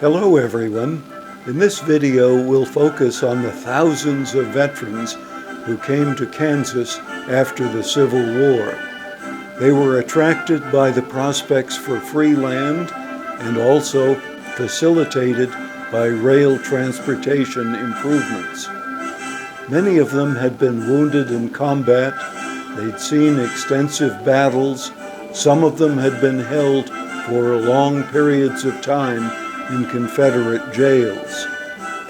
Hello everyone. In this video we'll focus on the thousands of veterans who came to Kansas after the Civil War. They were attracted by the prospects for free land and also facilitated by rail transportation improvements. Many of them had been wounded in combat. They'd seen extensive battles. Some of them had been held for long periods of time in Confederate jails.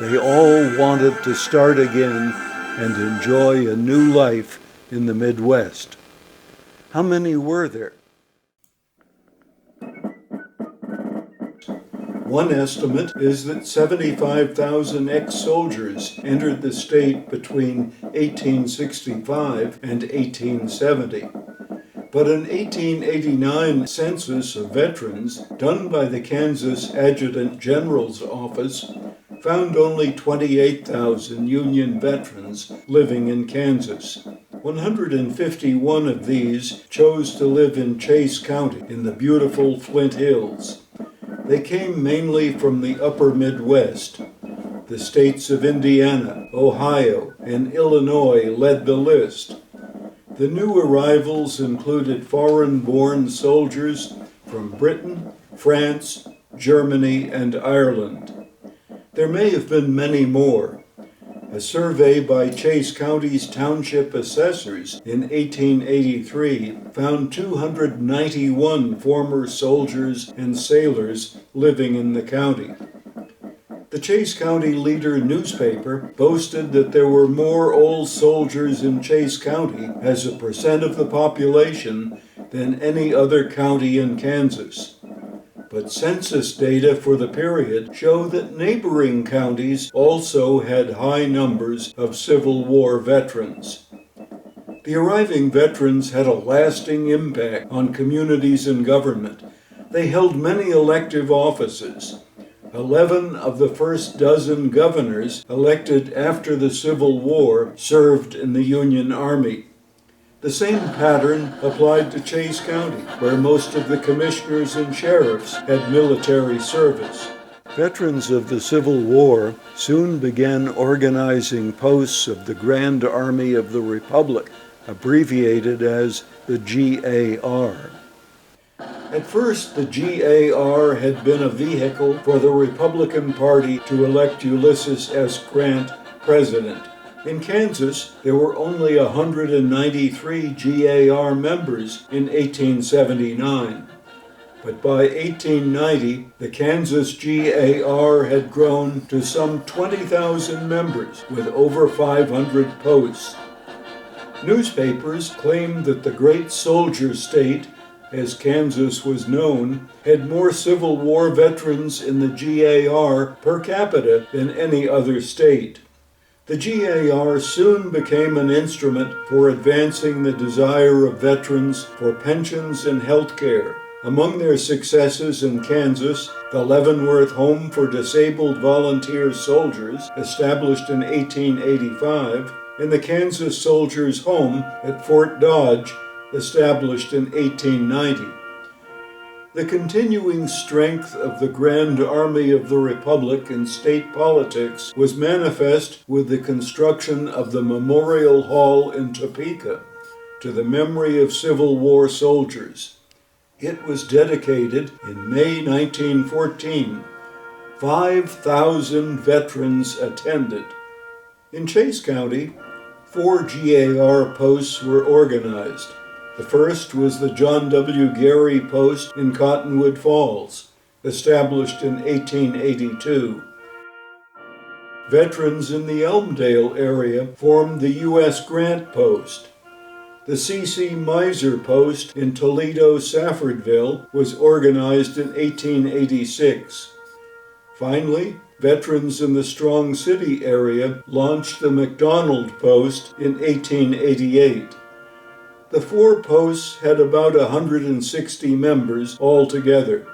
They all wanted to start again and enjoy a new life in the Midwest. How many were there? One estimate is that 75,000 ex-soldiers entered the state between 1865 and 1870. But an 1889 census of veterans done by the Kansas Adjutant General's Office found only 28,000 Union veterans living in Kansas. 151 of these chose to live in Chase County in the beautiful Flint Hills. They came mainly from the upper Midwest. The states of Indiana, Ohio, and Illinois led the list. The new arrivals included foreign-born soldiers from Britain, France, Germany, and Ireland. There may have been many more. A survey by Chase County's township assessors in 1883 found 291 former soldiers and sailors living in the county. The Chase County Leader newspaper boasted that there were more old soldiers in Chase County as a percent of the population than any other county in Kansas. But census data for the period show that neighboring counties also had high numbers of Civil War veterans. The arriving veterans had a lasting impact on communities and government. They held many elective offices. 11 of the first dozen governors elected after the Civil War served in the Union Army. The same pattern applied to Chase County, where most of the commissioners and sheriffs had military service. Veterans of the Civil War soon began organizing posts of the Grand Army of the Republic, abbreviated as the G.A.R. At first, the G.A.R. had been a vehicle for the Republican Party to elect Ulysses S. Grant president. In Kansas, there were only 193 G.A.R. members in 1879. But by 1890, the Kansas G.A.R. had grown to some 20,000 members with over 500 posts. Newspapers claimed that the great soldier state, as Kansas was known, had more Civil War veterans in the G.A.R. per capita than any other state. The G.A.R. soon became an instrument for advancing the desire of veterans for pensions and health care. Among their successes in Kansas, the Leavenworth Home for Disabled Volunteer Soldiers, established in 1885, and the Kansas Soldiers' Home at Fort Dodge, established in 1890. The continuing strength of the Grand Army of the Republic in state politics was manifest with the construction of the Memorial Hall in Topeka to the memory of Civil War soldiers. It was dedicated in May 1914. 5,000 veterans attended. In Chase County, 4 G.A.R. posts were organized. The first was the John W. G.A.R. post in Cottonwood Falls, established in 1882. Veterans in the Elmdale area formed the U.S. Grant Post. The C.C. Miser Post in Toledo-Saffordville was organized in 1886. Finally, veterans in the Strong City area launched the McDonald Post in 1888. The 4 posts had about 160 members altogether.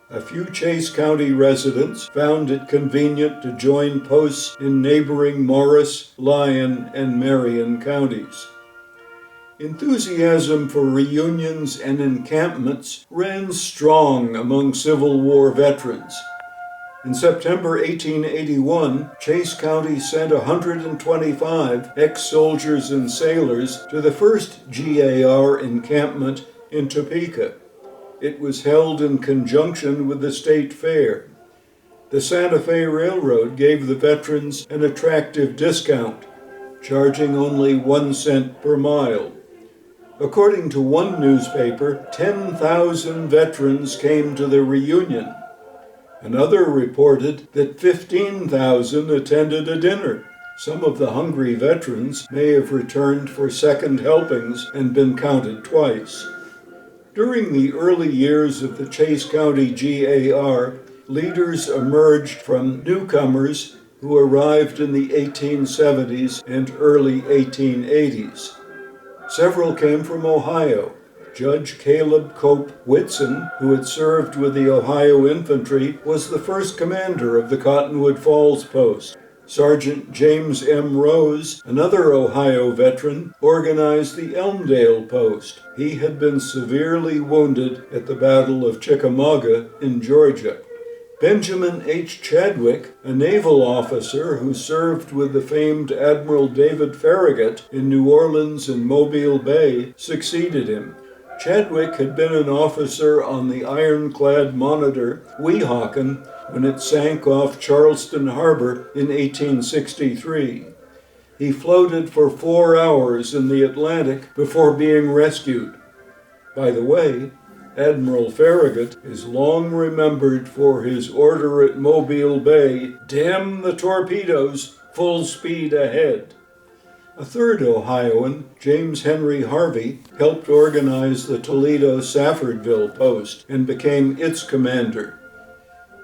A few Chase County residents found it convenient to join posts in neighboring Morris, Lyon, and Marion counties. Enthusiasm for reunions and encampments ran strong among Civil War veterans. In September 1881, Chase County sent 125 ex-soldiers and sailors to the first G.A.R. encampment in Topeka. It was held in conjunction with the state fair. The Santa Fe Railroad gave the veterans an attractive discount, charging only 1 cent per mile. According to one newspaper, 10,000 veterans came to the reunion. Another reported that 15,000 attended a dinner. Some of the hungry veterans may have returned for second helpings and been counted twice. During the early years of the Chase County G.A.R., leaders emerged from newcomers who arrived in the 1870s and early 1880s. Several came from Ohio. Judge Caleb Cope Whitson, who had served with the Ohio Infantry, was the first commander of the Cottonwood Falls Post. Sergeant James M. Rose, another Ohio veteran, organized the Elmdale Post. He had been severely wounded at the Battle of Chickamauga in Georgia. Benjamin H. Chadwick, a naval officer who served with the famed Admiral David Farragut in New Orleans and Mobile Bay, succeeded him. Chadwick had been an officer on the ironclad monitor Weehawken when it sank off Charleston Harbor in 1863. He floated for 4 hours in the Atlantic before being rescued. By the way, Admiral Farragut is long remembered for his order at Mobile Bay, "Damn the torpedoes, full speed ahead." A third Ohioan, James Henry Harvey, helped organize the Toledo-Saffordville Post and became its commander.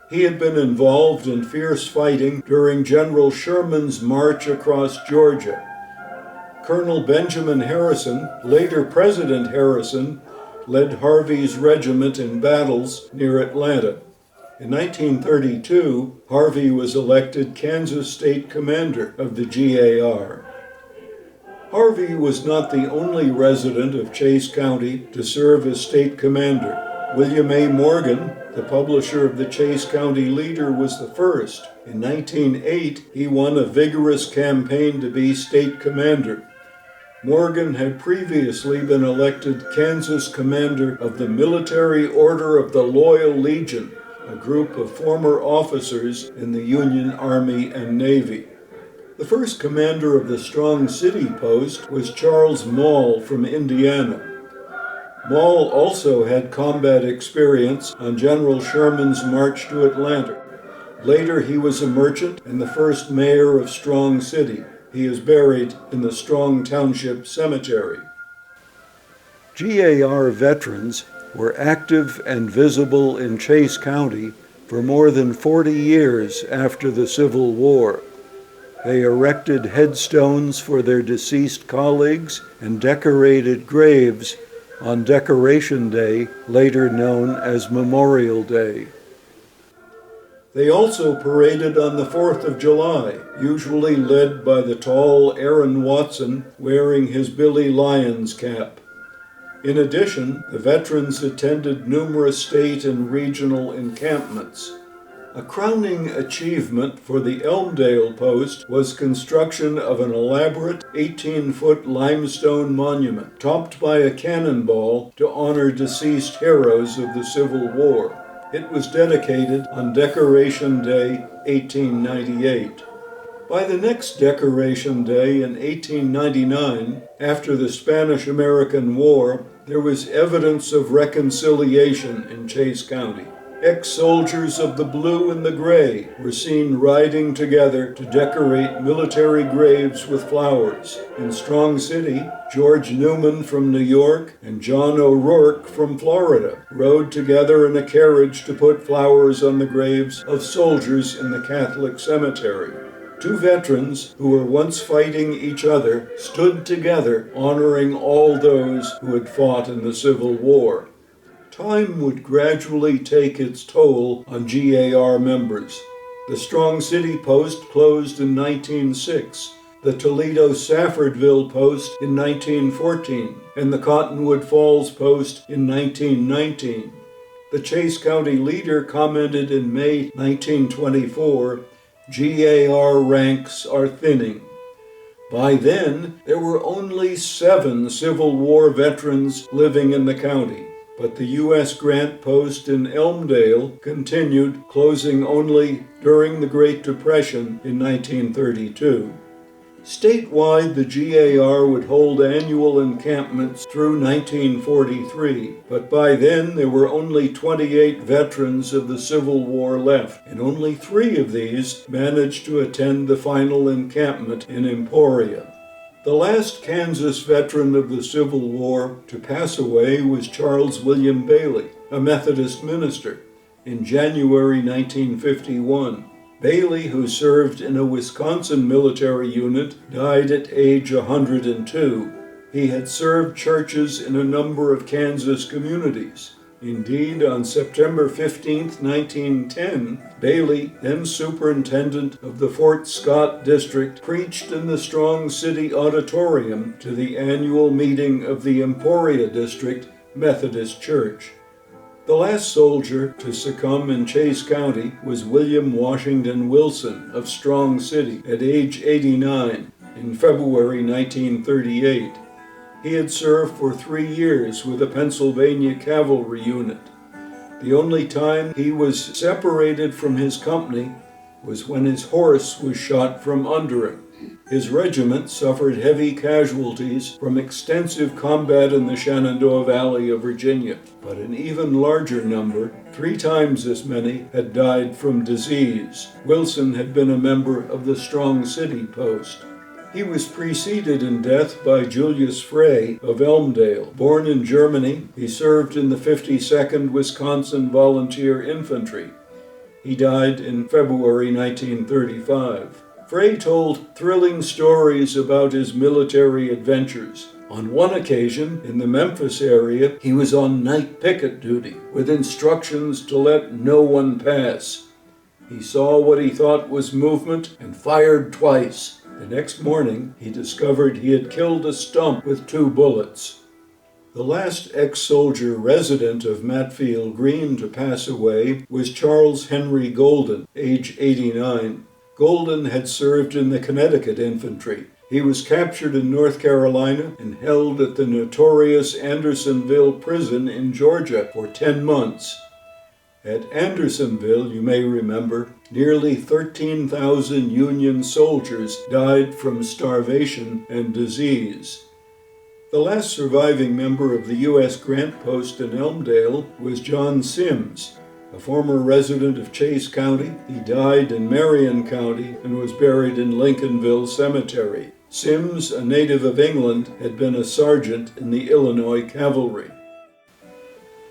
He had been involved in fierce fighting during General Sherman's march across Georgia. Colonel Benjamin Harrison, later President Harrison, led Harvey's regiment in battles near Atlanta. In 1932, Harvey was elected Kansas State Commander of the G.A.R. Harvey was not the only resident of Chase County to serve as state commander. William A. Morgan, the publisher of the Chase County Leader, was the first. In 1908, he won a vigorous campaign to be state commander. Morgan had previously been elected Kansas commander of the Military Order of the Loyal Legion, a group of former officers in the Union Army and Navy. The first commander of the Strong City Post was Charles Mall from Indiana. Mall also had combat experience on General Sherman's march to Atlanta. Later, he was a merchant and the first mayor of Strong City. He is buried in the Strong Township Cemetery. G.A.R. veterans were active and visible in Chase County for more than 40 years after the Civil War. They erected headstones for their deceased colleagues and decorated graves on Decoration Day, later known as Memorial Day. They also paraded on the 4th of July, usually led by the tall Aaron Watson wearing his Billy Lyons cap. In addition, the veterans attended numerous state and regional encampments. A crowning achievement for the Elmdale Post was construction of an elaborate 18-foot limestone monument, topped by a cannonball to honor deceased heroes of the Civil War. It was dedicated on Decoration Day, 1898. By the next Decoration Day in 1899, after the Spanish-American War, there was evidence of reconciliation in Chase County. Ex-soldiers of the blue and the gray were seen riding together to decorate military graves with flowers. In Strong City, George Newman from New York and John O'Rourke from Florida rode together in a carriage to put flowers on the graves of soldiers in the Catholic cemetery. Two veterans who were once fighting each other stood together, honoring all those who had fought in the Civil War. Time would gradually take its toll on G.A.R. members. The Strong City Post closed in 1906, the Toledo-Saffordville Post in 1914, and the Cottonwood Falls Post in 1919. The Chase County leader commented in May 1924, "G.A.R. ranks are thinning." By then, there were only 7 Civil War veterans living in the county, but the U.S. Grant post in Elmdale continued, closing only during the Great Depression in 1932. Statewide, the G.A.R. would hold annual encampments through 1943, but by then there were only 28 veterans of the Civil War left, and only 3 of these managed to attend the final encampment in Emporia. The last Kansas veteran of the Civil War to pass away was Charles William Bailey, a Methodist minister, in January 1951. Bailey, who served in a Wisconsin military unit, died at age 102. He had served churches in a number of Kansas communities. Indeed, on September 15, 1910, Bailey, then superintendent of the Fort Scott district, preached in the Strong City Auditorium to the annual meeting of the Emporia District Methodist Church. The last soldier to succumb in Chase County was William Washington Wilson of Strong City at age 89 in February 1938. He had served for 3 years with a Pennsylvania cavalry unit. The only time he was separated from his company was when his horse was shot from under him. His regiment suffered heavy casualties from extensive combat in the Shenandoah Valley of Virginia, but an even larger number, 3 times as many, had died from disease. Wilson had been a member of the Strong City Post. He was preceded in death by Julius Frey of Elmdale. Born in Germany, he served in the 52nd Wisconsin Volunteer Infantry. He died in February 1935. Frey told thrilling stories about his military adventures. On one occasion, in the Memphis area, he was on night picket duty with instructions to let no one pass. He saw what he thought was movement and fired twice. The next morning, he discovered he had killed a stump with 2 bullets. The last ex-soldier resident of Matfield Green to pass away was Charles Henry Golden, age 89. Golden had served in the Connecticut Infantry. He was captured in North Carolina and held at the notorious Andersonville prison in Georgia for 10 months. At Andersonville, you may remember, nearly 13,000 Union soldiers died from starvation and disease. The last surviving member of the U.S. Grant post in Elmdale was John Sims, a former resident of Chase County. He died in Marion County and was buried in Lincolnville Cemetery. Sims, a native of England, had been a sergeant in the Illinois Cavalry.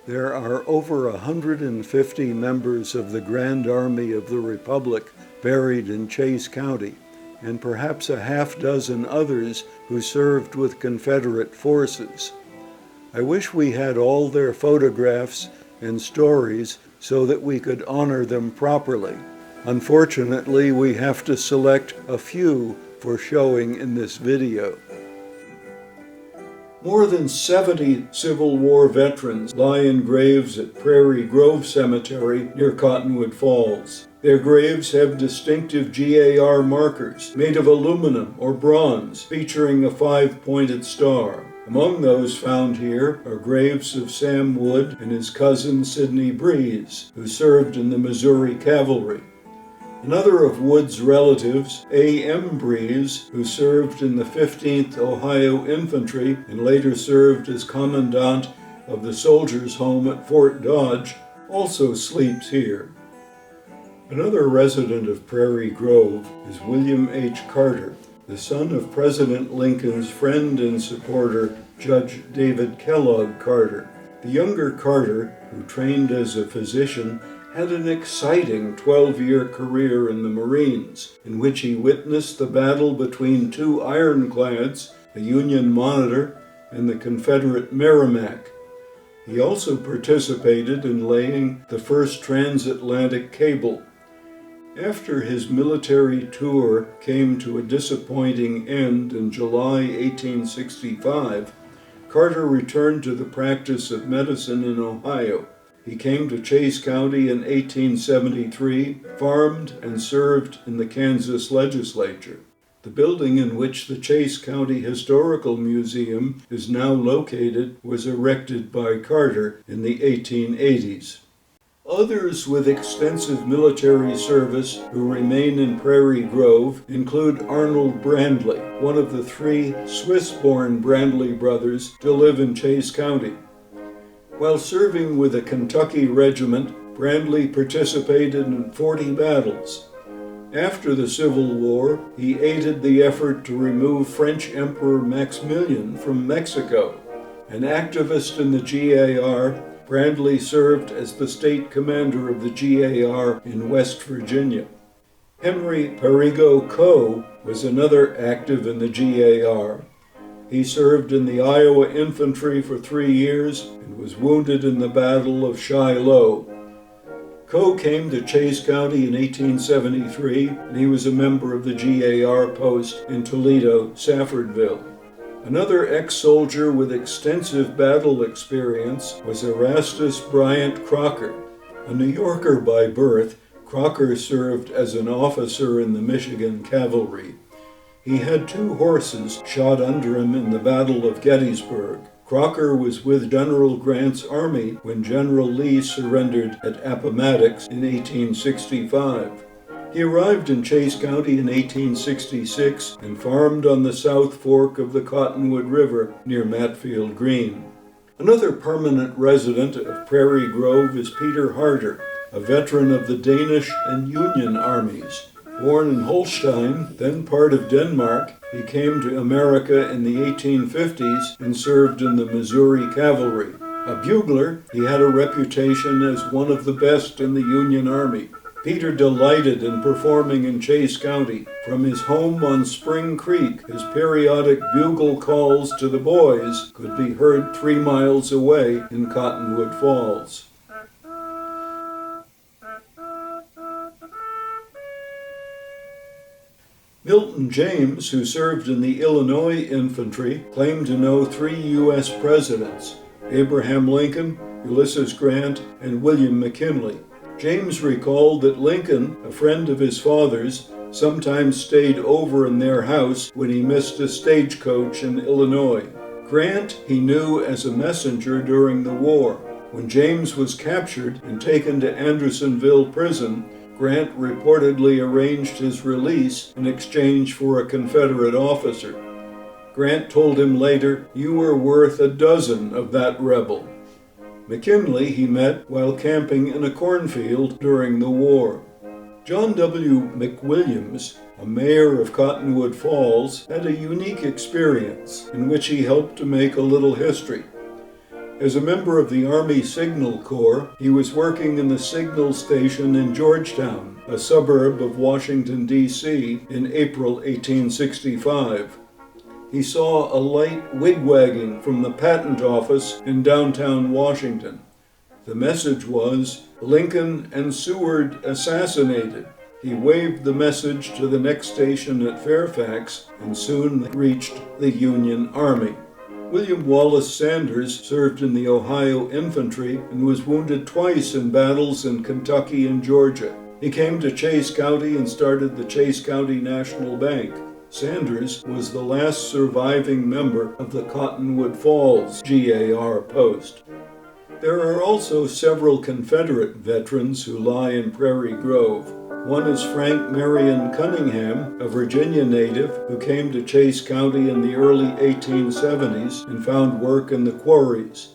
There are over 150 members of the Grand Army of the Republic buried in Chase County, and perhaps a half-dozen others who served with Confederate forces. I wish we had all their photographs and stories so that we could honor them properly. Unfortunately, we have to select a few for showing in this video. More than 70 Civil War veterans lie in graves at Prairie Grove Cemetery near Cottonwood Falls. Their graves have distinctive G.A.R. markers made of aluminum or bronze, featuring a 5-pointed star. Among those found here are graves of Sam Wood and his cousin Sidney Breeze, who served in the Missouri Cavalry. Another of Wood's relatives, A.M. Breeze, who served in the 15th Ohio Infantry and later served as commandant of the Soldiers' Home at Fort Dodge, also sleeps here. Another resident of Prairie Grove is William H. Carter, the son of President Lincoln's friend and supporter, Judge David Kellogg Carter. The younger Carter, who trained as a physician, had an exciting 12-year career in the Marines, in which he witnessed the battle between 2 ironclads, the Union Monitor and the Confederate Merrimack. He also participated in laying the first transatlantic cable. After his military tour came to a disappointing end in July 1865, Carter returned to the practice of medicine in Ohio. He came to Chase County in 1873, farmed, and served in the Kansas legislature. The building in which the Chase County Historical Museum is now located was erected by Carter in the 1880s. Others with extensive military service who remain in Prairie Grove include Arnold Brandley, one of the 3 Swiss-born Brandley brothers to live in Chase County. While serving with a Kentucky regiment, Brandley participated in 40 battles. After the Civil War, he aided the effort to remove French Emperor Maximilian from Mexico. An activist in the G.A.R., Brandley served as the state commander of the G.A.R. in West Virginia. Henry Perigo Coe was another active in the G.A.R. He served in the Iowa Infantry for 3 years and was wounded in the Battle of Shiloh. Coe came to Chase County in 1873, and he was a member of the G.A.R. post in Toledo, Saffordville. Another ex-soldier with extensive battle experience was Erastus Bryant Crocker. A New Yorker by birth, Crocker served as an officer in the Michigan Cavalry. He had 2 horses shot under him in the Battle of Gettysburg. Crocker was with General Grant's army when General Lee surrendered at Appomattox in 1865. He arrived in Chase County in 1866 and farmed on the South Fork of the Cottonwood River near Matfield Green. Another permanent resident of Prairie Grove is Peter Harder, a veteran of the Danish and Union armies. Born in Holstein, then part of Denmark, he came to America in the 1850s and served in the Missouri Cavalry. A bugler, he had a reputation as one of the best in the Union Army. Peter delighted in performing in Chase County. From his home on Spring Creek, his periodic bugle calls to the boys could be heard 3 miles away in Cottonwood Falls. Milton James, who served in the Illinois Infantry, claimed to know 3 U.S. presidents: Abraham Lincoln, Ulysses Grant, and William McKinley. James recalled that Lincoln, a friend of his father's, sometimes stayed over in their house when he missed a stagecoach in Illinois. Grant he knew as a messenger during the war. When James was captured and taken to Andersonville prison, Grant reportedly arranged his release in exchange for a Confederate officer. Grant told him later, "You were worth a dozen of that rebel." McKinley he met while camping in a cornfield during the war. John W. McWilliams, a mayor of Cottonwood Falls, had a unique experience in which he helped to make a little history. As a member of the Army Signal Corps, he was working in the signal station in Georgetown, a suburb of Washington, D.C., in April 1865. He saw a light wigwagging from the patent office in downtown Washington. The message was, "Lincoln and Seward assassinated." He waved the message to the next station at Fairfax and soon reached the Union Army. William Wallace Sanders served in the Ohio Infantry and was wounded twice in battles in Kentucky and Georgia. He came to Chase County and started the Chase County National Bank. Sanders was the last surviving member of the Cottonwood Falls G.A.R. post. There are also several Confederate veterans who lie in Prairie Grove. One is Frank Marion Cunningham, a Virginia native who came to Chase County in the early 1870s and found work in the quarries.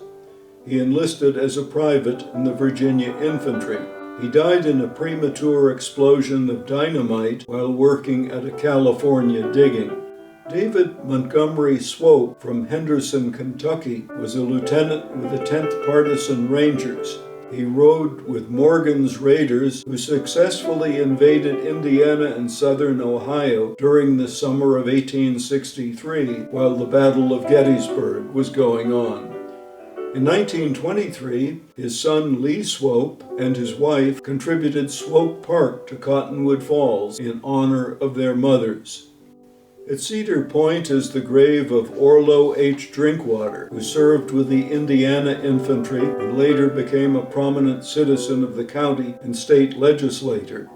He enlisted as a private in the Virginia Infantry. He died in a premature explosion of dynamite while working at a California digging. David Montgomery Swope from Henderson, Kentucky, was a lieutenant with the 10th Partisan Rangers. He rode with Morgan's Raiders, who successfully invaded Indiana and southern Ohio during the summer of 1863 while the Battle of Gettysburg was going on. In 1923, his son Lee Swope and his wife contributed Swope Park to Cottonwood Falls in honor of their mothers. At Cedar Point is the grave of Orlo H. Drinkwater, who served with the Indiana Infantry and later became a prominent citizen of the county and state legislature.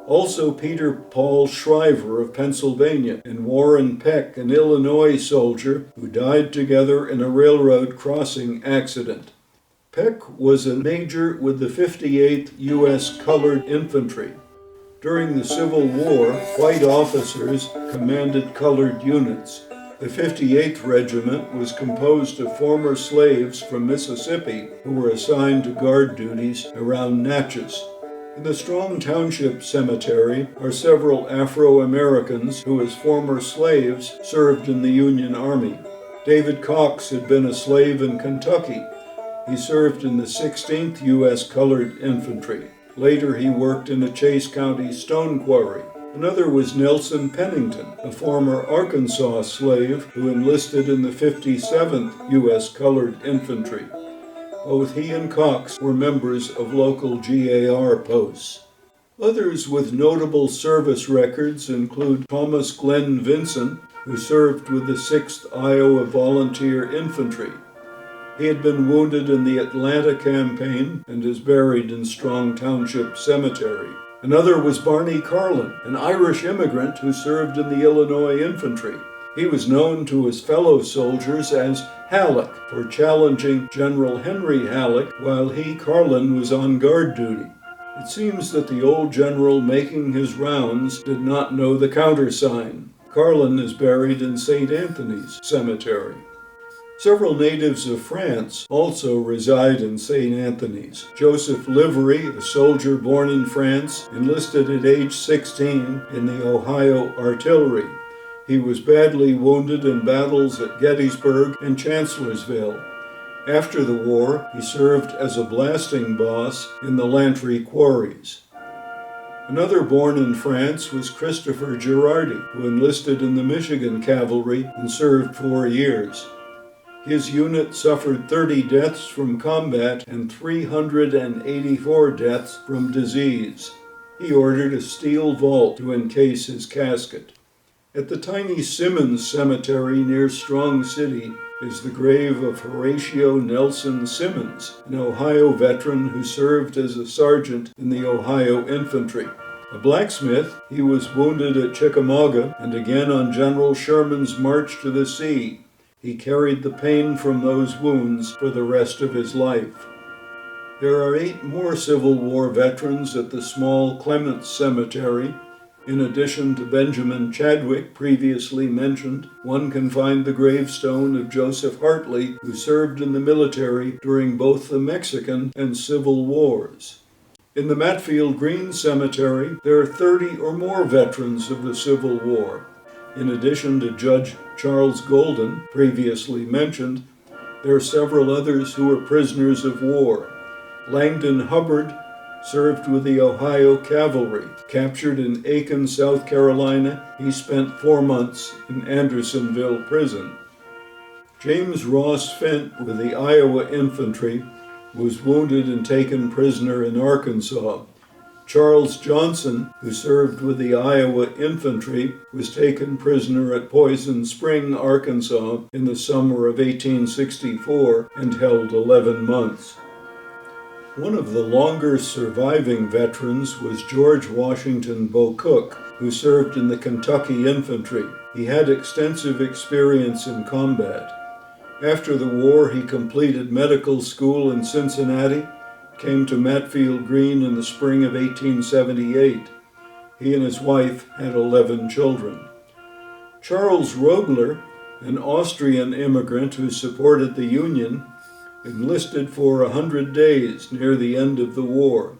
Also Peter Paul Shriver of Pennsylvania and Warren Peck, an Illinois soldier who died together in a railroad crossing accident. Peck was a major with the 58th U.S. Colored Infantry. During the Civil War, white officers commanded colored units. The 58th Regiment was composed of former slaves from Mississippi who were assigned to guard duties around Natchez. In the Strong Township Cemetery are several Afro-Americans who, as former slaves, served in the Union Army. David Cox had been a slave in Kentucky. He served in the 16th U.S. Colored Infantry. Later he worked in a Chase County stone quarry. Another was Nelson Pennington, a former Arkansas slave who enlisted in the 57th U.S. Colored Infantry. Both he and Cox were members of local G.A.R. posts. Others with notable service records include Thomas Glenn Vinson, who served with the 6th Iowa Volunteer Infantry. He had been wounded in the Atlanta campaign and is buried in Strong Township Cemetery. Another was Barney Carlin, an Irish immigrant who served in the Illinois Infantry. He was known to his fellow soldiers as Halleck for challenging General Henry Halleck while he, Carlin, was on guard duty. It seems that the old general making his rounds did not know the countersign. Carlin is buried in St. Anthony's Cemetery. Several natives of France also reside in St. Anthony's. Joseph Livery, a soldier born in France, enlisted at age 16 in the Ohio Artillery. He was badly wounded in battles at Gettysburg and Chancellorsville. After the war, he served as a blasting boss in the Lantry quarries. Another born in France was Christopher Girardi, who enlisted in the Michigan Cavalry and served 4 years. His unit suffered 30 deaths from combat and 384 deaths from disease. He ordered a steel vault to encase his casket. At the tiny Simmons Cemetery near Strong City is the grave of Horatio Nelson Simmons, an Ohio veteran who served as a sergeant in the Ohio Infantry. A blacksmith, he was wounded at Chickamauga and again on General Sherman's march to the sea. He carried the pain from those wounds for the rest of his life. There are 8 more Civil War veterans at the small Clements Cemetery. In addition to Benjamin Chadwick, previously mentioned, one can find the gravestone of Joseph Hartley, who served in the military during both the Mexican and Civil Wars. In the Matfield Green Cemetery, there are 30 or more veterans of the Civil War. In addition to Judge Charles Golden, previously mentioned, there are several others who were prisoners of war. Langdon Hubbard served with the Ohio Cavalry. Captured in Aiken, South Carolina, he spent 4 months in Andersonville prison. James Ross Fent with the Iowa Infantry was wounded and taken prisoner in Arkansas. Charles Johnson, who served with the Iowa Infantry, was taken prisoner at Poison Spring, Arkansas in the summer of 1864 and held 11 months. One of the longer surviving veterans was George Washington Bo Cook, who served in the Kentucky Infantry. He had extensive experience in combat. After the war, he completed medical school in Cincinnati, came to Matfield Green in the spring of 1878. He and his wife had 11 children. Charles Rogler, an Austrian immigrant who supported the Union, enlisted for 100 days near the end of the war.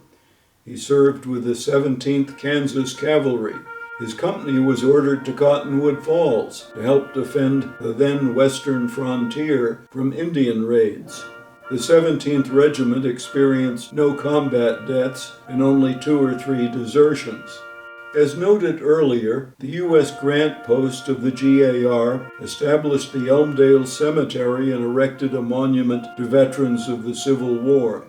He served with the 17th Kansas Cavalry. His company was ordered to Cottonwood Falls to help defend the then western frontier from Indian raids. The 17th Regiment experienced no combat deaths and only 2 or 3 desertions. As noted earlier, the U.S. Grant Post of the G.A.R. established the Elmdale Cemetery and erected a monument to veterans of the Civil War.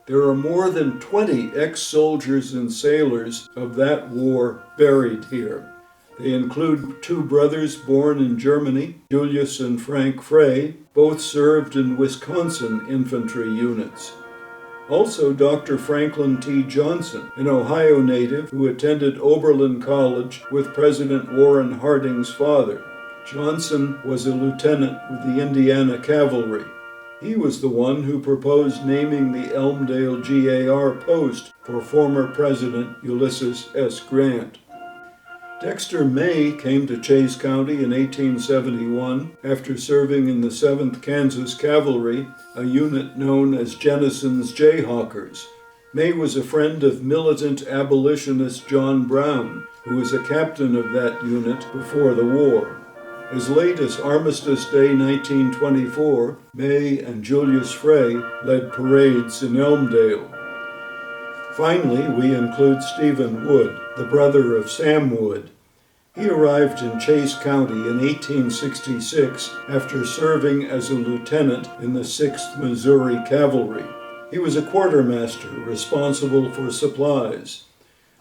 There are more than 20 ex-soldiers and sailors of that war buried here. They include two brothers born in Germany, Julius and Frank Frey. Both served in Wisconsin infantry units. Also, Dr. Franklin T. Johnson, an Ohio native who attended Oberlin College with President Warren Harding's father. Johnson was a lieutenant with the Indiana Cavalry. He was the one who proposed naming the Elmdale G.A.R. post for former President Ulysses S. Grant. Dexter May came to Chase County in 1871 after serving in the 7th Kansas Cavalry, a unit known as Jennison's Jayhawkers. May was a friend of militant abolitionist John Brown, who was a captain of that unit before the war. As late as Armistice Day 1924, May and Julius Frey led parades in Elmdale. Finally, we include Stephen Wood, the brother of Sam Wood. He arrived in Chase County in 1866 after serving as a lieutenant in the 6th Missouri Cavalry. He was a quartermaster responsible for supplies.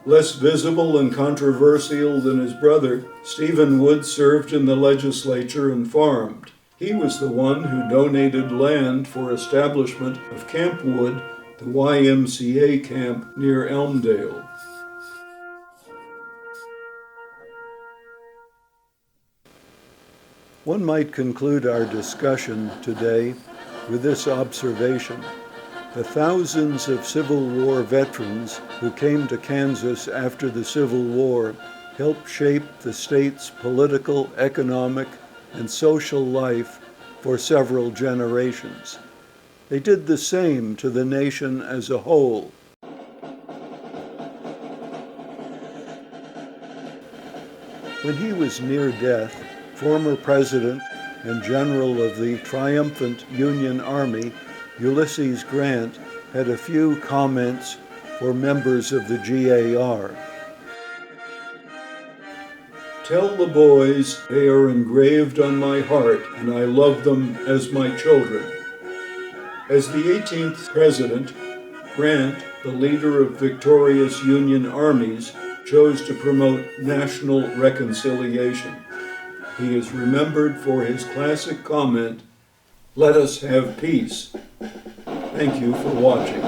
Less visible and controversial than his brother, Stephen Wood served in the legislature and farmed. He was the one who donated land for establishment of Camp Wood, the YMCA camp near Elmdale. One might conclude our discussion today with this observation. The thousands of Civil War veterans who came to Kansas after the Civil War helped shape the state's political, economic, and social life for several generations. They did the same to the nation as a whole. When he was near death, former President and General of the triumphant Union Army, Ulysses Grant, had a few comments for members of the G.A.R. Tell the boys they are engraved on my heart, and I love them as my children. As the 18th President, Grant, the leader of victorious Union armies, chose to promote national reconciliation. He is remembered for his classic comment, "Let us have peace." Thank you for watching.